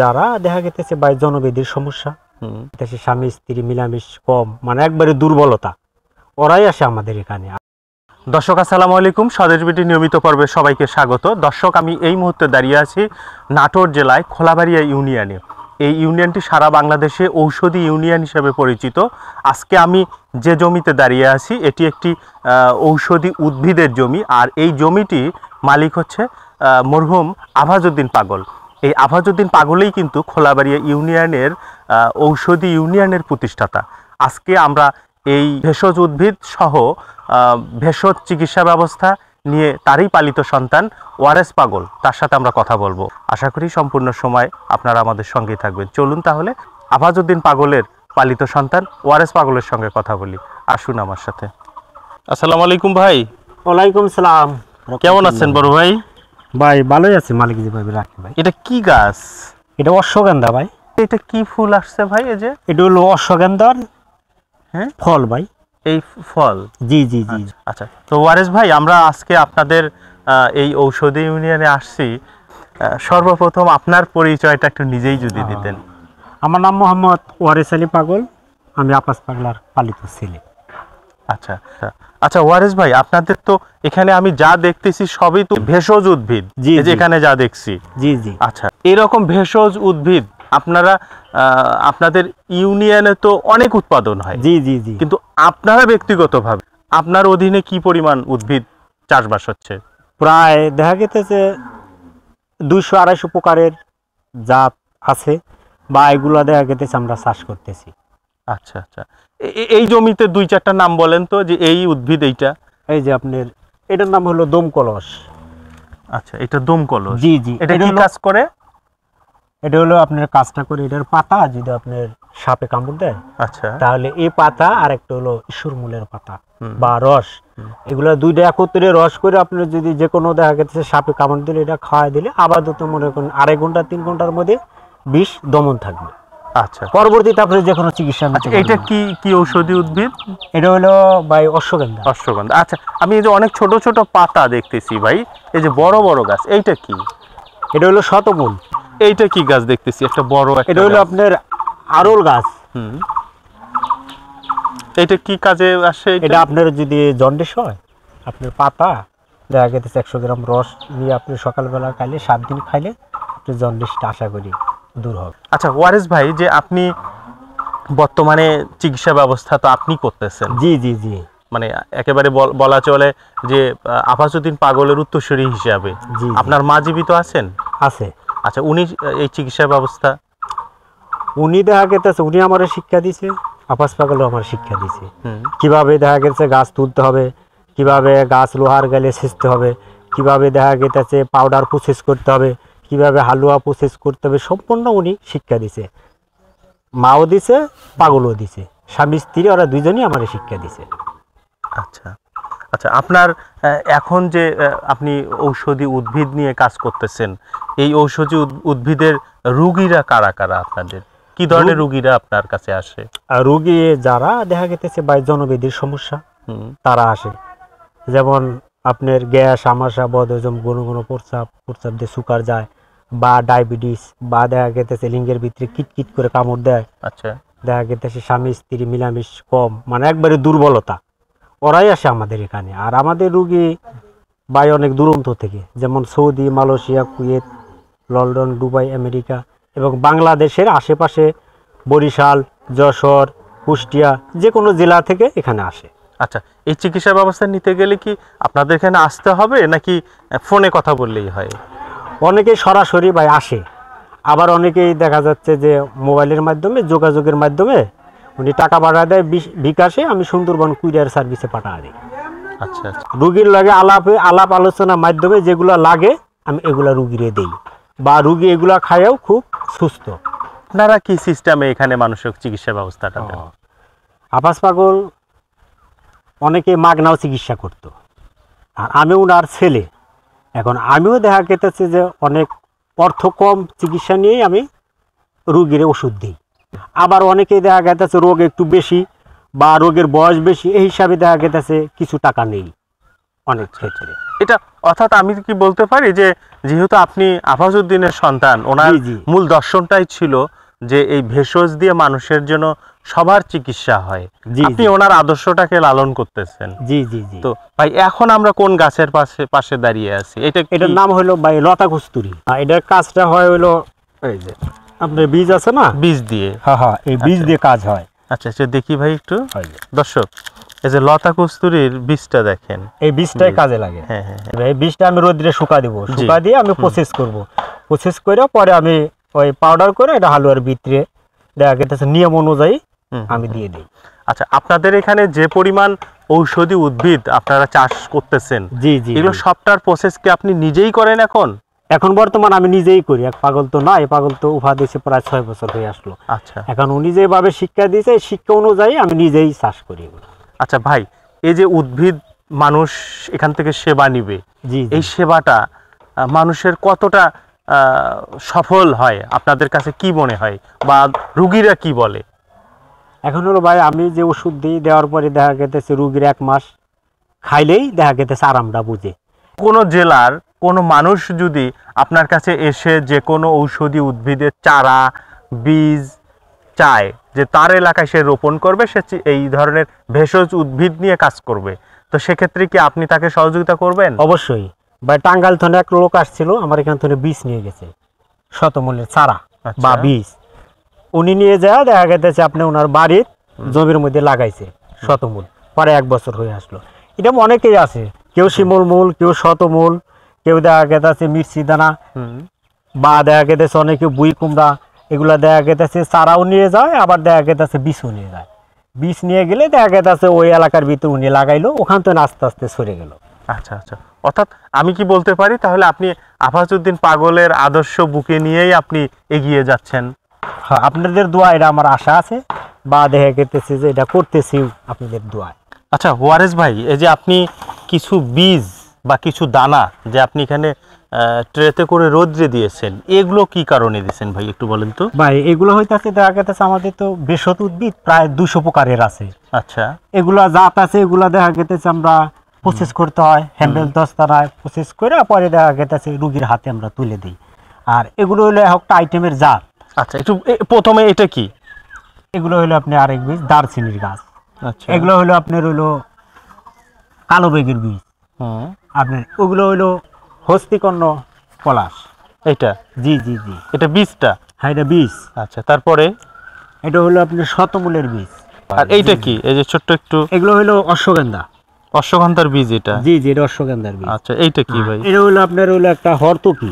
যারা দেখা গেছে ভাই জনবেদির সমস্যা, দেশে স্বামী স্ত্রী মিলামিশ কম, মানে একবারে দুর্বলতা, ওরাই আসে আমাদের এখানে। দর্শক আসসালামু আলাইকুম, স্বদেশ বিটি নিয়মিত পর্বে সবাইকে স্বাগত। দর্শক, আমি এই মুহূর্তে দাঁড়িয়ে আছি নাটোর জেলায় খোলাবাড়িয়া ইউনিয়নে। এই ইউনিয়নটি সারা বাংলাদেশে ঔষধি ইউনিয়ন হিসেবে পরিচিত। আজকে আমি যে জমিতে দাঁড়িয়ে আছি এটি একটি ঔষধি উদ্ভিদের জমি, আর এই জমিটি মালিক হচ্ছে মরহুম আভাজউদ্দিন পাগল। এই আভাজউদ্দিন পাগলেই কিন্তু খোলাবাড়িয়া ইউনিয়নের ঔষধি ইউনিয়নের প্রতিষ্ঠাতা। আজকে আমরা এই ভেষজ উদ্ভিদ সহ ভেষজ চিকিৎসা ব্যবস্থা নিয়ে তারই পালিত সন্তান ওয়ারেস পাগল, তার সাথে আমরা কথা বলবো। আশা করি সম্পূর্ণ সময় আপনারা আমাদের সঙ্গেই থাকবেন। চলুন তাহলে আভাজউদ্দিন পাগলের পালিত সন্তান ওয়ারেস পাগলের সঙ্গে কথা বলি। আসুন আমার সাথে। আসসালামু আলাইকুম ভাই। ওয়ালাইকুম সালাম। কেমন আছেন বড় ভাই? ভাই ভালোই আছে, মালিক জি ভাই রাখি ভাই। এটা কি গাছ? এটা অশ্বগন্ধা ভাই। এটা কি ফুল আসছে ভাই? এই যে এটা হলো অশ্বগন্ধার ফল ভাই। এই ফল? জি জি জি। আচ্ছা, তো ওয়ারেস ভাই, আমরা আজকে আপনাদের এই ঔষধি ইউনিয়নে আসছি। সর্বপ্রথম আপনার পরিচয়টা একটু নিজেই যদি দিতেন। আমার নাম মোহাম্মদ ওয়ারেস আলী পাগল, আমি আপাস পাগলার পালিত ছেলে। আচ্ছা আচ্ছা ওয়ারেস ভাই, আপনাদের তো এখানে আমি যা দেখতেছি সবই তো ভেষজ উদ্ভিদ, যেখানে যা দেখছি। জি জি। আচ্ছা, এরকম ভেষজ উদ্ভিদ আপনারা আপনাদের ইউনিয়নে তো অনেক উৎপাদন হয়। জি জি জি। কিন্তু আপনারা ব্যক্তিগতভাবে আপনার অধীনে কি পরিমাণ উদ্ভিদ চাষবাস হচ্ছে? প্রায় দেখা গেছে 200-250 প্রকারের জাত আছে, বা এগুলো দেখা গেছে আমরা চাষ করতেছি। আচ্ছা আচ্ছা, এই জমিতে 2-4টা নাম বলেন তো, যে এই উদ্ভিদ এইটা। এই যে আপনার এটার নাম হলো দমকলস। আচ্ছা, এটা দমকলস। জি জি। এটা কি কাজ করে? এটা হলো আপনার কাজটা করে, এটার পাতা যদি আপনার সাপে কামড় দেয়, আচ্ছা, তাহলে এই পাতা আর একটা হলো ঈশ্বরমূলের পাতা বা রস, এগুলো দুইটা একত্রে রস করে আপনার যদি যে কোনো দেখা গেছে সাপে কামড় দিলে এটা খাওয়াই দিলে আপাতত মনে করেন 2.5 ঘন্টা 3 ঘন্টার মধ্যে বিষ দমন থাকবে। আচ্ছা, পরবর্তীতে আপনি যে কোনো চিকিৎসা। এটা কি কি ঔষধি উদ্ভিদ? এটা হলো ভাই অশ্বগন্ধা। অশ্বগন্ধা। আচ্ছা, আমি এই যে অনেক ছোট ছোট পাতা দেখতেছি ভাই, এই যে বড় বড় গাছ, এইটা কি? এটা হলো শতমূল। এইটা কি গাছ দেখতেছি? একটা বড় একটা। এটা হলো আপনার আরল গাছ। এটা কি কাজে আসে? এটা আপনার যদি জন্ডিস হয়, আপনার পাতা দেখা গেছে 100 গ্রাম রস নিয়ে আপনি সকালবেলা খাইলে 7 দিন খাইলে আপনার জন্ডিসটা আশা করি দূর হবে। আচ্ছা ওয়ারেস ভাই, যে আপনি বর্তমানে চিকিৎসা ব্যবস্থা তো আপনি করতেছেন। জি জি জি। মানে একেবারে বলা চলে যে আভাজউদ্দিন পাগলের উত্তরসূরি হিসাবে আপনার মা জীবিত আছেন? আছে। আচ্ছা, উনি এই চিকিৎসা ব্যবস্থা উনি দেখা গেছে উনি আমার শিক্ষা দিছে, আপাস পাগলও আমার শিক্ষা দিছে কিভাবে দেখা গেছে গাছ তুলতে হবে, কিভাবে গাছ লোহার গেলে ছেঁচতে হবে, কিভাবে দেখা গেছে পাউডার প্রসেস করতে হবে, কিভাবে হালুয়া প্রসেস করতে হবে, সম্পূর্ণ উনি শিক্ষা দিছে। মাও দিছে, পাগলও দিছে, স্বামী স্ত্রী ওরা দুইজনই আমার শিক্ষা দিছে। আচ্ছা আচ্ছা, আপনার এখন যে আপনি ঔষধি উদ্ভিদ নিয়ে কাজ করতেছেন, এই ঔষধি উদ্ভিদের রোগীরা কারা কারা? আপনাদের কি ধরনের রোগীরা আপনার কাছে আসে? রোগী যারা দেখা গেছে ভাই জনবেদির সমস্যা, তারা আসে। যেমন আপনার গ্যাস, আমাশা, বদহজম, ঘন ঘন প্রস্রাব দিয়ে সুগার যায়, বা ডায়াবেটিস, বা দেখা গেছে লিঙ্গের ভিতরে কিটকিট করে কামড় দেয়। আচ্ছা, দেখা গেছে স্বামী স্ত্রী মিলামিশ কম, মানে একবারে দুর্বলতা, ওরাই আসে আমাদের এখানে। আর আমাদের রুগী ভাই অনেক দূরান্ত থেকে, যেমন Saudi, Malaysia, Kuwait, London, Dubai, America এবং বাংলাদেশের আশেপাশে বরিশাল, যশোর, কুষ্টিয়া, যে কোনো জেলা থেকে এখানে আসে। আচ্ছা, এই চিকিৎসা ব্যবস্থা নিতে গেলে কি আপনাদের এখানে আসতে হবে, নাকি ফোনে কথা বললেই হয়? অনেকেই সরাসরি ভাই আসে, আবার অনেকেই দেখা যাচ্ছে যে মোবাইলের মাধ্যমে, যোগাযোগের মাধ্যমে উনি টাকা পাঠায় দেয় বিকাশে, আমি সুন্দরবন কুরিয়ার সার্ভিসে পাঠিয়ে দিই। আচ্ছা আচ্ছা, রুগীর লাগে আলাপ আলোচনার মাধ্যমে যেগুলো লাগে আমি এগুলা রুগীরে দেই, বা রুগী এগুলা খায়ও খুব সুস্থ। আপনারা কি সিস্টেমে এখানে মানুষের চিকিৎসা ব্যবস্থাটা দেন? আপাস পাগল অনেকে মাগনাও চিকিৎসা করত, আর আমি ওনার ছেলে, এখন আমিও দেখা গেছে যে অনেক অর্থ কম চিকিৎসা নিয়েই আমি রুগীর ওষুধ দিই। আবার অনেকেই দেখা গেছে রোগ একটু বেশি বা রোগের বয়স বেশি, এই হিসাবে দেখা গেছে কিছু টাকা নেই অনেক ক্ষেত্রে। এটা অর্থাৎ আমি কি বলতে পারি যে যেহেতু আপনি আফাজউদ্দিনের সন্তান, ওনার জি, জি। মূল দর্শনটাই ছিল যে এই ভেষজ দিয়ে মানুষের জন্য সবার চিকিৎসা হয়, জি, আপনি জি। ওনার আদর্শটাকে লালন করতেছেন। জি জি জি। তো ভাই এখন আমরা কোন গাছের পাশে পাশে দাঁড়িয়ে আছি? এটা এটার নাম হলো ভাই লতা কস্তুরী। আর এটার কাজটা হয় হলো এই যে আপনার বীজ আছে না, বীজ দিয়ে। হ্যাঁ হ্যাঁ, এই বীজ দিয়ে কাজ হয়। আচ্ছা আচ্ছা, দেখি ভাই একটু। হয় যে। দর্শক, এই যে লতা কস্তুরীর বীজটা দেখেন। এই বীজটাই কাজে লাগে। হ্যাঁ হ্যাঁ হ্যাঁ। এই বীজটা আমি রোদ্রে শুকা দিব, জি। শুকা দিয়ে আমি প্রসেস করব। প্রসেস করে পরে আমি ওই পাউডার করে এটা হালুয়ার ভিতরে দেখা গেছে নিয়ম অনুযায়ী আমি দিয়ে দিই। আচ্ছা, আপনাদের এখানে যে পরিমাণ ঔষধি উদ্ভিদ আপনারা চাষ করতেছেন, জি জি এগুলো জি। সবটার প্রসেস কি আপনি নিজেই করেন এখন? এখন বর্তমান আমি নিজেই করি। এক পাগল তো না, এই পাগল তো উফা দিয়েছে প্রায় 6 বছর হয়ে আসলো। আচ্ছা এখন উনি যেভাবে শিক্ষা দিয়েছে এই শিক্ষা অনুযায়ী আমি নিজেই চাষ করি এগুলো। আচ্ছা ভাই, এই যে উদ্ভিদ মানুষ এখান থেকে সেবা নিবে, জি এই জি। সেবাটা মানুষের কতটা সফল হয় আপনাদের কাছে কি মনে হয়, বা রুগীরা কি বলে? এখন হলো ভাই আমি যে ওষুধ দিই, দেওয়ার পরে দেখা গেছে রুগীর 1 মাস খাইলেই দেখা গেছে আরামটা বুঝে। কোনো জেলার কোনো মানুষ যদি আপনার কাছে এসে যে কোনো ঔষধি উদ্ভিদের চারা বীজ চায়, যে তার এলাকায় সে রোপণ করবে, সে এই ধরনের ভেষজ উদ্ভিদ নিয়ে কাজ করবে, তো সেক্ষেত্রে কি আপনি তাকে সহযোগিতা করবেন? অবশ্যই ভাই। টাঙ্গাইল থেকে এক লোক আসছিল আমার এখান থেকে বীজ নিয়ে গেছে, শতমূল্যের চারা আচ্ছা। বা বীজ। উনি নিয়ে যায় দেখা গেছে আপনি ওনার বাড়ির জমির মধ্যে লাগাইছে শতমূল, পরে 1 বছর হয়ে আসলো। এটা অনেকেই আছে, কেউ শিমুল মূল, কেউ শতমূল, কেউ দেখা গেছে মির্চি দানা, বা দেখা গেছে অনেকে বুই কুমড়া, এগুলা দেখা গেছে চারাও নিয়ে যায়, আবার দেখা গেছে বীজও নিয়ে যায়। বীজ নিয়ে গেলে দেখা গেছে ওই এলাকার ভিতরে উনি লাগাইলো, ওখান থেকে আস্তে আস্তে সরে গেল। আচ্ছা আচ্ছা, অর্থাৎ আমি কি বলতে পারি তাহলে আপনি আফাজউদ্দিন পাগলের আদর্শ বুকে নিয়েই আপনি এগিয়ে যাচ্ছেন? হ্যাঁ, আপনাদের দোয়া এটা আমার আশা আছে, বা দেখা গেছে যে এটা করতেছি আপনাদের দোয়ায়। আচ্ছা ওয়ারেস ভাই, এই যে আপনি কিছু বীজ বা কিছু দানা যে আপনি এখানে ট্রেতে করে রোদ্রে দিয়েছেন, এগুলো কি কারণে দিয়েছেন ভাই একটু বলেন তো? ভাই এগুলো হইতাছে দেখা গেছে আমাদের তো ভেষজ উদ্ভিদ প্রায় 200 প্রকারের আছে। আচ্ছা। এগুলা জাত আছে, এগুলা দেখা গেছে আমরা প্রসেস করতে হয়, হ্যান্ডেল দস্তানায় প্রসেস করে পরে দেখা গেছে রুগীর হাতে আমরা তুলে দিই। আর এগুলো হলো একটা আইটেমের জাত। আচ্ছা, একটু প্রথমে এটা কি? এগুলো হলো আপনি আরেক বীজ দারচিনির গাছ। আচ্ছা। এগুলো হলো আপনার হলো কালো বেগের বীজ। আপনার ওগুলো হলো হস্তিকর্ণ পলাশ। এটা? জি জি জি। এটা বীজটা? হ্যাঁ, এটা বীজ। আচ্ছা, তারপরে? এটা হলো আপনার শতমূলের বীজ। আর এইটা কি? এই যে ছোট্ট একটু এগুলো হলো অশ্বগন্ধা। অশ্বগন্ধার বীজ এটা? জি জি, এটা অশ্বগন্ধার বীজ। আচ্ছা, এইটা কি ভাই? এটা হলো আপনার হলো একটা হরতকি।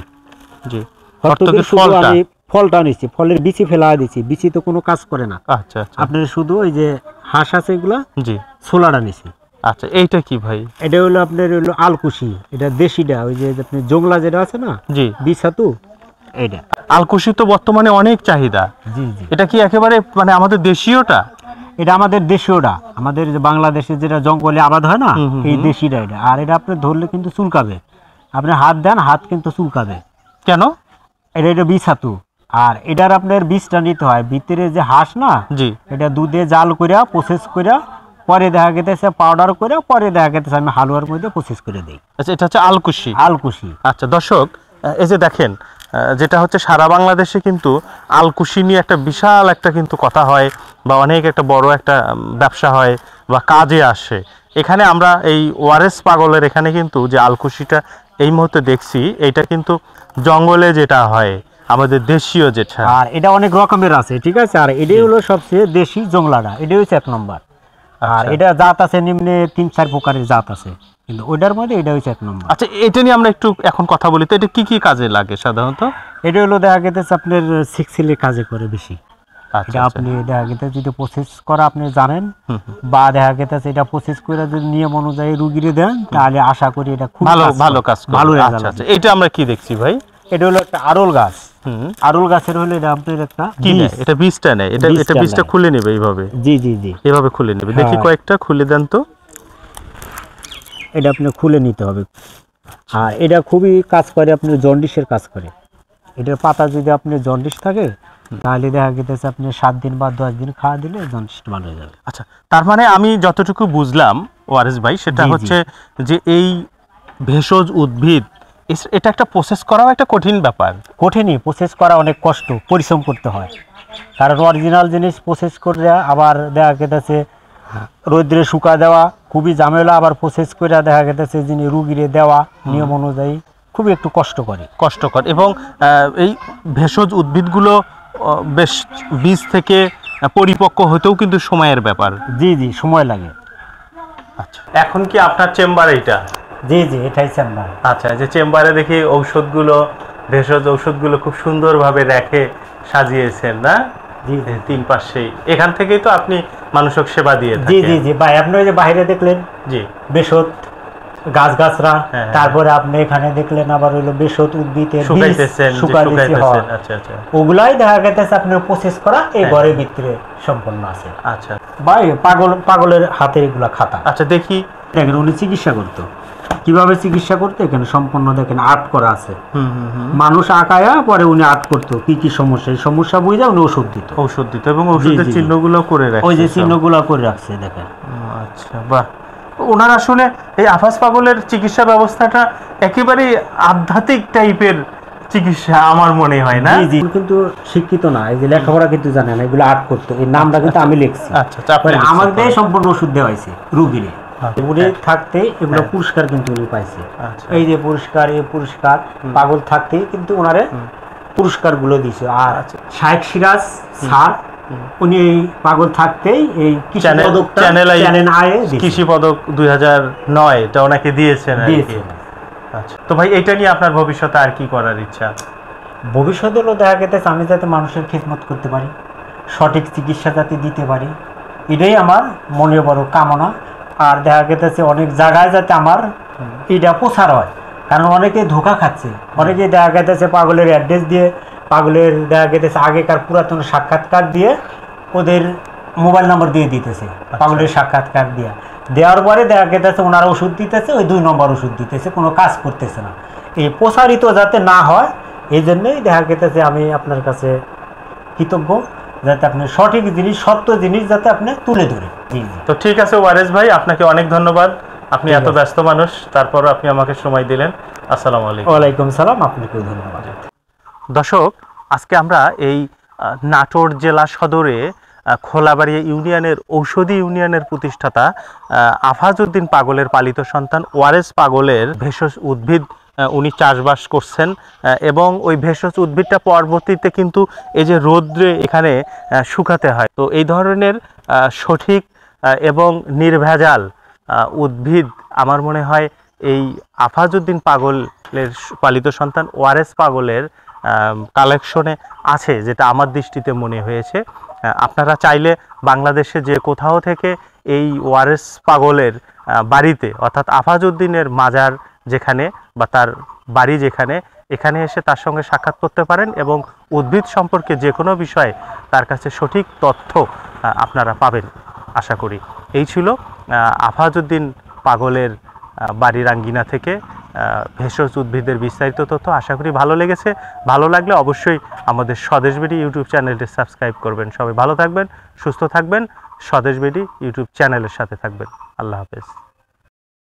জি। হরতকির হরতকির শুধু ফলটা? আমি ফলটা নিচ্ছি, ফলের বিচি ফেলা দিচ্ছি, বিচি তো কোনো কাজ করে না। আচ্ছা আচ্ছা। আপনার শুধু ওই যে হাঁস আছে এগুলা জি। ছোলাটা নিচ্ছি। আচ্ছা, এইটা কি ভাই? এটা হলো আপনার হলো আলকুশি, এটা দেশিটা, ওই যে আপনি জংলা যেটা আছে না, জি। বিছাতু, এইটা। আলকুশি তো বর্তমানে অনেক চাহিদা। জি জি। এটা কি একেবারে মানে আমাদের দেশীয়টা? এটা আমাদের দেশীয়টা, আমাদের যে বাংলাদেশে যেটা জঙ্গলে আবাদ হয় না, এই দেশিটা এটা। আর এটা আপনি ধরলে কিন্তু চুলকাবে, আপনি হাত দেন হাত কিন্তু চুলকাবে। কেন? এটা বিছাতু। আর এটার আপনার বীজটা নিতে হয়, ভিতরে যে হাঁস না, জি। এটা দুধে জাল করে প্রসেস করে পরে দেখা গেছে পাউডার করে পরে দেখা গেছে আমি হালুয়ার মধ্যে প্রসেস করে দিই। আচ্ছা, এটা হচ্ছে আলকুশি। আলকুশি। আচ্ছা দর্শক, এই যে দেখেন, যেটা হচ্ছে সারা বাংলাদেশে কিন্তু আলকুশি নিয়ে একটা বিশাল একটা কিন্তু কথা হয়, বা অনেক একটা বড় একটা ব্যবসা হয় বা কাজে আসে। এখানে আমরা এই ওয়ারেস পাগলের এখানে কিন্তু যে আলকুশিটা এই মুহূর্তে দেখছি, এইটা কিন্তু জঙ্গলে যেটা হয় আমাদের দেশীয় যেটা। আর এটা অনেক রকমের আছে, ঠিক আছে। আর এটাই হলো সবচেয়ে দেশি জংলাটা, এটাই হচ্ছে 1 নম্বর। আর এটা জাত আছে নিম্নে 3-4 প্রকারের জাত আছে, কিন্তু ওইটার মধ্যে এটা হচ্ছে 1 নম্বর। আচ্ছা, এটা নিয়ে আমরা একটু এখন কথা বলি তো, এটা কি কি কাজে লাগে সাধারণত? এটা হলো দেখা গেছে আপনার সিক্সিলের কাজে করে বেশি। আচ্ছা এটা আপনি দেখা গেছে যদি প্রসেস করা আপনি জানেন, বা দেখা গেছে এটা প্রসেস করে যদি নিয়ম অনুযায়ী রুগীরে দেন, তাহলে আশা করি এটা খুব ভালো কাজ করে। ভালো আচ্ছা রেজাল্ট। আচ্ছা, এটা আমরা কি দেখছি ভাই? এটা হলো একটা আরুল গাছ। আরুল গাছের হলো এটা আপনার একটা কি বীজ। নেয়? এটা বীজটা নেয়? এটা বীজটা বীজটা নেয়। খুলে নেবে এইভাবে? জি জি জি। এভাবে খুলে নেবে? দেখি হ্যাঁ। কয়েকটা খুলে দেন তো। এটা আপনি খুলে নিতে হবে। আর এটা খুবই কাজ করে, আপনি জন্ডিসের কাজ করে। এটার পাতা যদি আপনি জন্ডিস থাকে, তাহলে দেখা গেছে আপনি 7 দিন বা 10 দিন খাওয়া দিলে জন্ডিসটা ভালো হয়ে যাবে। আচ্ছা, তার মানে আমি যতটুকু বুঝলাম ওয়ারেস ভাই, সেটা জি, জি। হচ্ছে যে এই ভেষজ উদ্ভিদ এটা একটা প্রসেস করাও একটা কঠিন ব্যাপার। কঠিনই, প্রসেস করা অনেক কষ্ট, পরিশ্রম করতে হয়। কারণ অরিজিনাল জিনিস প্রসেস করে আবার দেখা গেছে রৌদ্রে শুকা দেওয়া খুবই ঝামেলা, আবার প্রসেস করে দেখা গেছে যিনি রুগীরে দেওয়া নিয়ম অনুযায়ী খুবই একটু কষ্টকর এবং এই ভেষজ উদ্ভিদগুলো বেশ বীজ থেকে পরিপক্ক হতেও কিন্তু সময়ের ব্যাপার। জি জি, সময় লাগে। আচ্ছা, এখন কি আপনার চেম্বার এইটা? জি জি, এটাই চেম্বার। আচ্ছা, যে চেম্বারে দেখি ঔষধগুলো, ভেষজ ঔষধগুলো খুব সুন্দরভাবে রেখে সাজিয়েছেন না? জি জি, তিন পাশেই। এখান থেকেই তো আপনি মানুষক সেবা দিয়ে থাকেন। জি জি জি ভাই, আপনি ওই যে বাইরে দেখলেন জি বেশত গাছগাছরা, হ্যাঁ। তারপরে আপনি এখানে দেখলেন আবার হইলো বেশত উদ্ভিদের বীজ শুকাইতেছেন, শুকাইতেছি। আচ্ছা আচ্ছা ওগুলাই দেখা গেছে আপনার প্রসেস করা এই হ্যাঁ। ঘরের ভিতরে সম্পন্ন আছে। আচ্ছা ভাই পাগলের হাতে এগুলা খাতা। আচ্ছা, দেখি। দেখেন উনি চিকিৎসা করতো, কিভাবে চিকিৎসা করতো এখানে সম্পূর্ণ দেখেন আর্ট করা আছে। মানুষ আঁকায়া পরে উনি আর্ট করতো কি কি সমস্যা, এই সমস্যা বুঝে উনি ওষুধ দিত এবং ওষুধের চিহ্নগুলো করে রাখছে। ওই যে চিহ্নগুলো করে রাখছে দেখেন। আচ্ছা, বাহ। ওনার আসলে এই আফাস পাগলের চিকিৎসা ব্যবস্থাটা একেবারেই আধ্যাত্মিক টাইপের চিকিৎসা আমার মনে হয়, না? জি জি, কিন্তু শিক্ষিত না, এই যে লেখাপড়া কিন্তু জানে না, এগুলো আর্ট করতো। এই নামটা কিন্তু আমি লিখছি। আচ্ছা, আমার দিয়ে সম্পূর্ণ ওষুধ দেওয়া হয়েছে রুগীরে। উনি থাকতে এগুলো পুরস্কার কিন্তু উনি পাইছে। এই যে পুরস্কার, এই পুরস্কার পাগল থাকতে কিন্তু ওনারে পুরস্কার গুলো দিছে। আর শায়েখ সিরাজ স্যার উনি এই পাগল থাকতেই এই কৃষি পদক 2009 এটা ওনাকে দিয়েছেন। আচ্ছা, তো ভাই এটা নিয়ে আপনার ভবিষ্যতে আর কি করার ইচ্ছা? ভবিষ্যতে হলো দেখা গেছে আমি যাতে মানুষের খিদমত করতে পারি, সঠিক চিকিৎসা যাতে দিতে পারি, এটাই আমার মনে বড় কামনা। আর দেখা গেছে অনেক জায়গায় যাতে আমার এটা প্রচার হয়, কারণ অনেকে ধোঁকা খাচ্ছে। অনেকে দেখা গেছে পাগলের অ্যাড্রেস দিয়ে, পাগলের দেখা গেছে আগেকার পুরাতন সাক্ষাৎকার দিয়ে ওদের মোবাইল নম্বর দিয়ে দিতেছে। পাগলের সাক্ষাৎকার দেওয়ার পরে দেখা গেছে ওনারা ওষুধ দিতেছে, ওই 2 নম্বর ওষুধ দিতেছে, কোনো কাজ করতেছে না। এই প্রসারিত যাতে না হয় এই জন্যই দেখা গেছে আমি আপনার কাছে কৃতজ্ঞ, যাতে আপনি সঠিক জিনিস, সত্য জিনিস যাতে আপনি তুলে ধরে। জি জি, তো ঠিক আছে ওয়ারেস ভাই, আপনাকে অনেক ধন্যবাদ। আপনি এত ব্যস্ত মানুষ, তারপরও আপনি আমাকে সময় দিলেন। আসসালামু আলাইকুম। ওয়ালাইকুম সালাম, আপনাকেও ধন্যবাদ। দর্শক, আজকে আমরা এই নাটোর জেলা সদরে খোলাবাড়িয়া ইউনিয়নের ঔষধি ইউনিয়নের প্রতিষ্ঠাতা আফাজউদ্দিন পাগলের পালিত সন্তান ওয়ারেস পাগলের ভেষজ উদ্ভিদ উনি চাষবাস করছেন, এবং ওই ভেষজ উদ্ভিদটা পরবর্তীতে কিন্তু এই যে রৌদ্রে এখানে শুকাতে হয়। তো এই ধরনের সঠিক এবং নির্ভেজাল উদ্ভিদ আমার মনে হয় এই আফাজউদ্দিন পাগলের পালিত সন্তান ওয়ারেস পাগলের কালেকশনে আছে, যেটা আমার দৃষ্টিতে মনে হয়েছে। আপনারা চাইলে বাংলাদেশে যে কোথাও থেকে এই ওয়ারেস পাগলের বাড়িতে, অর্থাৎ আফাজউদ্দিনের মাজার যেখানে বা তার বাড়ি যেখানে, এখানে এসে তার সঙ্গে সাক্ষাৎ করতে পারেন এবং উদ্ভিদ সম্পর্কে যে কোনো বিষয়ে তার কাছে সঠিক তথ্য আপনারা পাবেন আশা করি। এই ছিল আফাজউদ্দিন পাগলের বাড়ির আঙ্গিনা থেকে ভেষজ উদ্ভিদের বিস্তারিত তথ্য। আশা করি ভালো লেগেছে। ভালো লাগলে অবশ্যই আমাদের স্বদেশ বিডি ইউটিউব চ্যানেলটি সাবস্ক্রাইব করবেন। সবাই ভালো থাকবেন, সুস্থ থাকবেন, স্বদেশ বিডি ইউটিউব চ্যানেলের সাথে থাকবেন। আল্লাহ হাফেজ।